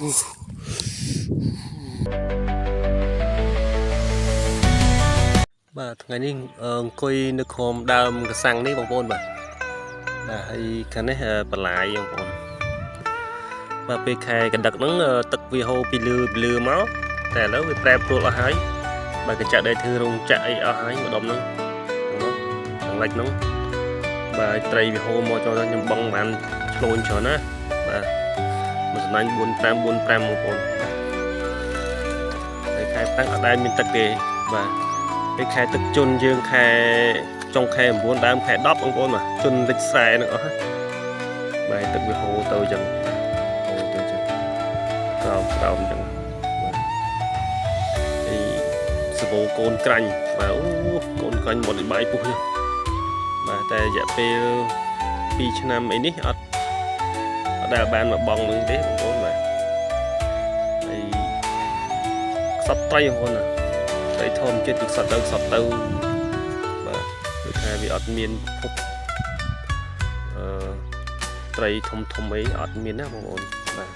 បាទថ្ងៃនេះអង្គុយនៅក្រោមដើមកសាំងនេះបងប្អូនបាទហើយខាងនេះបន្លាយបងប្អូនបាទពេលខែកដឹកហ្នឹងទឹកវាហូរពីលឺមកតែឥឡូវវាប្រែប្រួលអស់ហើយបាទកញ្ចក់ដែលធ្វើរោងចក្រអីអស់ហើយម្ដុំហ្នឹងខាងលិចហ្នឹងបាទត្រីវាហូរមកចូលខ្ញុំបង់បានឆ្លូនច្រើនណាបាទមួយសំណាញ់45បងប្អូនហើយខែតាំងអត់ដែលមានទឹកទេបាទពេលខែទឹកជន់យើងខែចុងខែ9ដើមខែ10បងប្អូនបាទជន់លិចស្រែនឹងអស់បាទទឹកវាហូរទៅអញ្ចឹងហូរទៅអញ្ចឹងក្រោមអញ្ចឹងបាទហើយសវោកូនក្រាញ់បាទអូកូនក្រាញ់មកបាយពុះនេះបាទតែរយៈពេល2ឆ្នាំអីនេះអត់ដែលបានមកបងនឹងទេបងប្អូនបាទហើយខ្សត់ត្រីបងប្អូនណាត្រីធម្មជាតិគឺខ្សត់ទៅបាទដូចថាវាអត់មានភពត្រីធំអីអត់មានណាបងប្អូនបាទ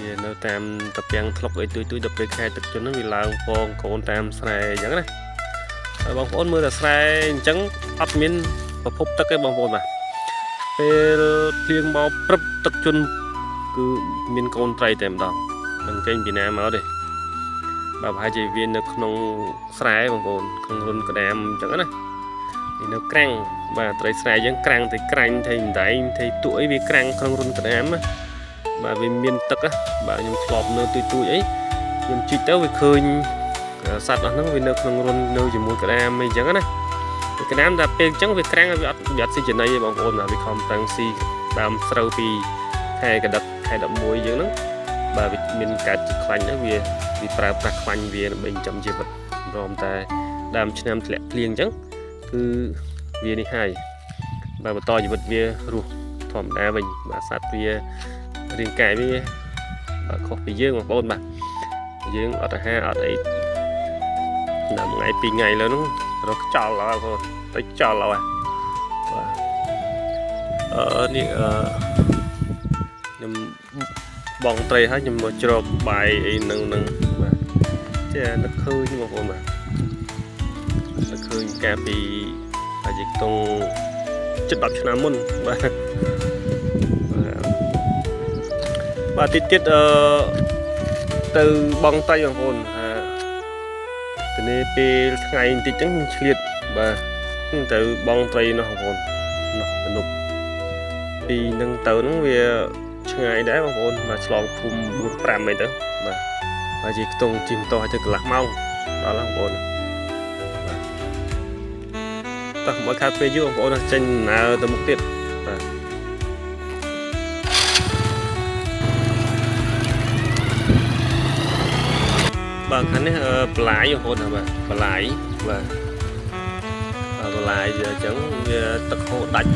វានៅតាមតាពាំងធ្លុកអីទួយដល់ពេលខែទឹកជន់ហ្នឹងវាឡើងពងកូនតាមស្រែអញ្ចឹងណាហើយបងប្អូនមើលតែស្រែអញ្ចឹងអត់មានប្រភពទឹកទេបងប្អូនបាទពេលភ្លៀងមកព្រឹបទឹកជន់គឺមានកូនត្រីតែម្ដងមិនចេញពីណាមកទេបាទប្រហែលជាវានៅក្នុងស្រែបងប្អូនក្នុងរុនក្តាមអញ្ចឹងណាវានៅក្រាំងបាទត្រីស្រែយើងក្រាំងទៅក្រាញ់ទៅម្ដែងទៅទួអីវាក្រាំងក្នុងរុនក្តាមណាបាទវាមានទឹកបាទខ្ញុំធ្លាប់នៅទួយអីខ្ញុំជីកទៅវាឃើញសត្វអស់ហ្នឹងវានៅក្នុងរុននៅជាមួយក្តាមអីអញ្ចឹងណាក្តាមតែពេលអញ្ចឹងវាក្រាំងវាអត់ស៊ីចំណីទេបងប្អូនវាខំតាំងស៊ីដើមស្រូវពីខែកដឹកខែ11យើងហ្នឹងបាទវាមានកើតជាខ្លាញ់ហ្នឹងវាប្រើប្រាស់ខ្លាញ់វាដើម្បីចិញ្ចឹមជីវិតរំតែដើមឆ្នាំធ្លាក់ភ្លៀងអញ្ចឹងគឺវានេះហើយបាទបន្តជីវិតវារស់ធម្មតាវិញបាទសត្វវារាងកាយវាបាទខុសពីយើងបងប្អូនបាទយើងអត់អាហារអត់អីដល់ថ្ងៃ2ថ្ងៃលើហ្នឹងរកខ្ចល់ហើយបងប្អូនទៅខ្ចល់ហើយបាទនេះខ្ញុំបងត្រីហើយខ្ញុំមកជ្រកបាយអីនឹងបាទចេះនឹកឃើញបងប្អូនបាទនឹកឃើញកាលពីអាយុក្នុងជិត10ឆ្នាំមុនបាទតិចទៅបងត្រីបងប្អូនទៅនេះពេលថ្ងៃបន្តិចហ្នឹងឆ្លៀតបាទទៅបងត្រីនោះបងប្អូននោះទំនប់ពីនឹងទៅហ្នឹងវាឆ្ងាយដែរបងប្អូនបាទឆ្លងភូមិ4 5អីទៅបាទហើយជិះខ្ទង់ជិះម៉ូតូឲ្យទៅកន្លះម៉ោងដល់បងប្អូនបាទតោះមកខាត់ពេលយូរបងប្អូនចេញដំណើរទៅមុខទៀតបាទខាងនេះបន្លាយបងប្អូនបាទបន្លាយបាទបន្លាយអញ្ចឹងវាទឹកហូរដាច់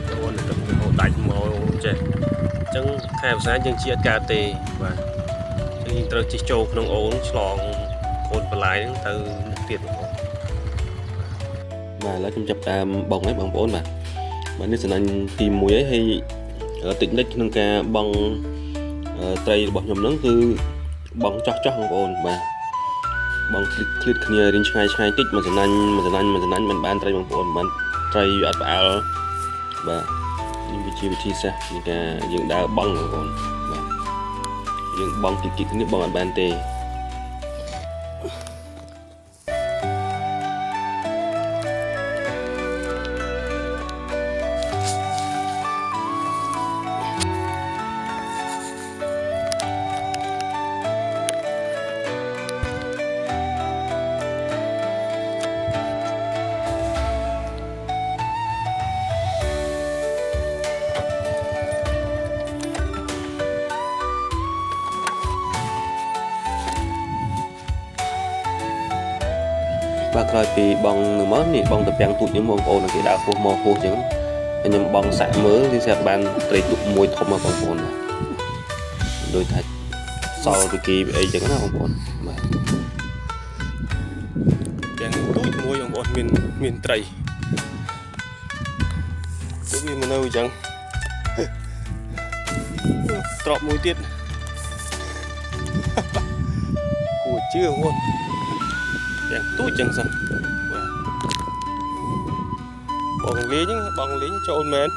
បងប្អូនទឹកហូរដាច់មកចេះអញ្ចឹងខែភាសាយើងជាអត់កើតទេបាទអញ្ចឹងយើងត្រូវជិះចូលក្នុងអូនឆ្លងកូនបន្លាយហ្នឹងទៅមុខទៀតបងប្អូនបាទឥឡូវខ្ញុំចាប់តាមបងហើយបងប្អូនបាទនេះសំណាញ់ទី1ហើយតិចនិចក្នុងការបង់ត្រីរបស់ខ្ញុំហ្នឹងគឺបង់ចោះបងប្អូនបាទបងคลิกគ្នារៀងឆ្ងាយតិចមួយសំណាញ់មិនបានត្រីបងប្អូនបានត្រីអត់ផ្អើលបាទនេះវាជាវិធីសាស្ត្រនៃការយើងដើរបង់បងប្អូនបាទយើងបង់គិតគ្នាបង់អត់បានទេបាទក្រោយពីបងនឹងមកនេះបងតាពាំងទូចខ្ញុំបងប្អូនគេដើរហួសមកហួសអញ្ចឹងខ្ញុំបងសាក់មើលវាស្រាប់បានត្រីទូកមួយធំមកបងប្អូនបាទដូចថាសល់ពីគេអីអញ្ចឹងណាបងប្អូនបាទទាំងទូចមួយបងប្អូនមានត្រីទូកវាមកនៅអញ្ចឹង ត្រប់មួយទៀតគួរជឿអូនទាំងទូចចឹងសិនបងលេងចូលមែន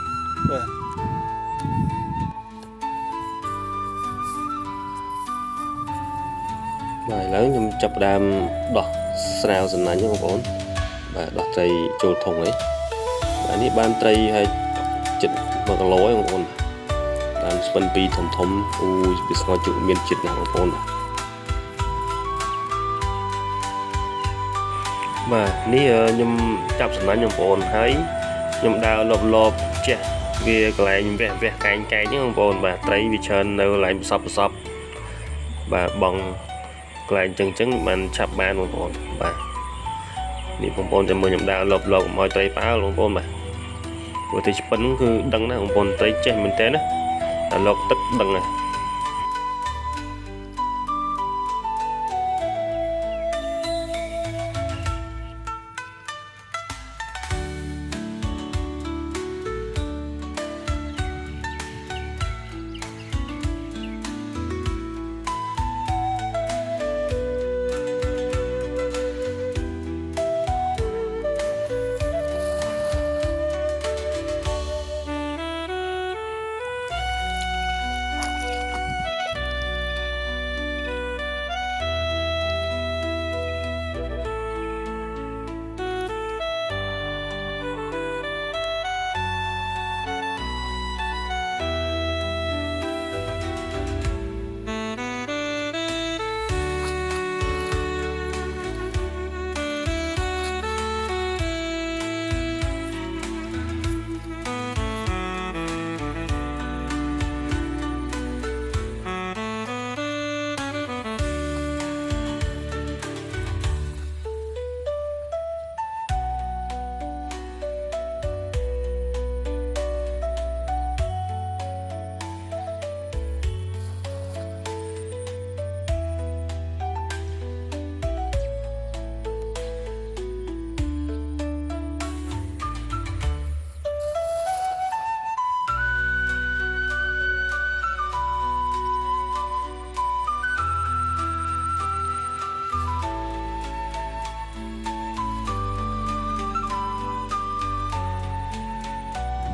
បាទបាទឥឡូវខ្ញុំចាប់ផ្ដើមដោះស្រាវសំណាញ់បងប្អូនបាទដោះត្រីចូលធុងអីបាទនេះបានត្រីហើយចិត្ត1គីឡូឯងបងប្អូនបានស្ពិន2ធំអូយវាស្ងោរជក់មានចិត្តណាស់បងប្អូនបាទនេះខ្ញុំចាប់សំណាញ់បងប្អូនហើយខ្ញុំដើរលបចេះវាកន្លែងវះកែងហ្នឹងបងប្អូនបាទត្រីវាច្រើននៅកន្លែងប្រសពបាទបងកន្លែងចឹងបានឆាប់បានបងប្អូនបាទនេះបងប្អូនចាំមើលខ្ញុំដើរលបកុំឲ្យត្រីប៉ាល់បងប្អូនបាទព្រោះត្រីឆ្ពិនគឺដឹងណាបងប្អូនត្រីចេះមែនតើណាតែលកទឹកដឹងណា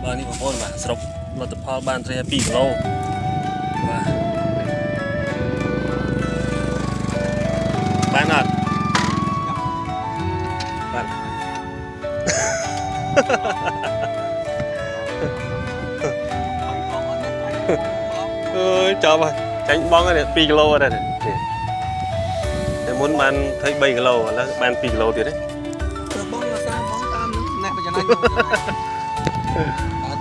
បាទនេះបងប្អូនបាទសរុបលទ្ធផលបានត្រី2គីឡូបាទបានអត់បានអើយចប់ហើយចាញ់បងនេះ2គីឡូអត់ទេតែមុនបាន23គីឡូឥឡូវបាន2គីឡូទៀតទេបងមកសារបងតាមអ្នកបញ្ញាណា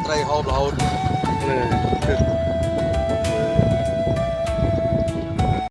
ត្រីហូបរហូត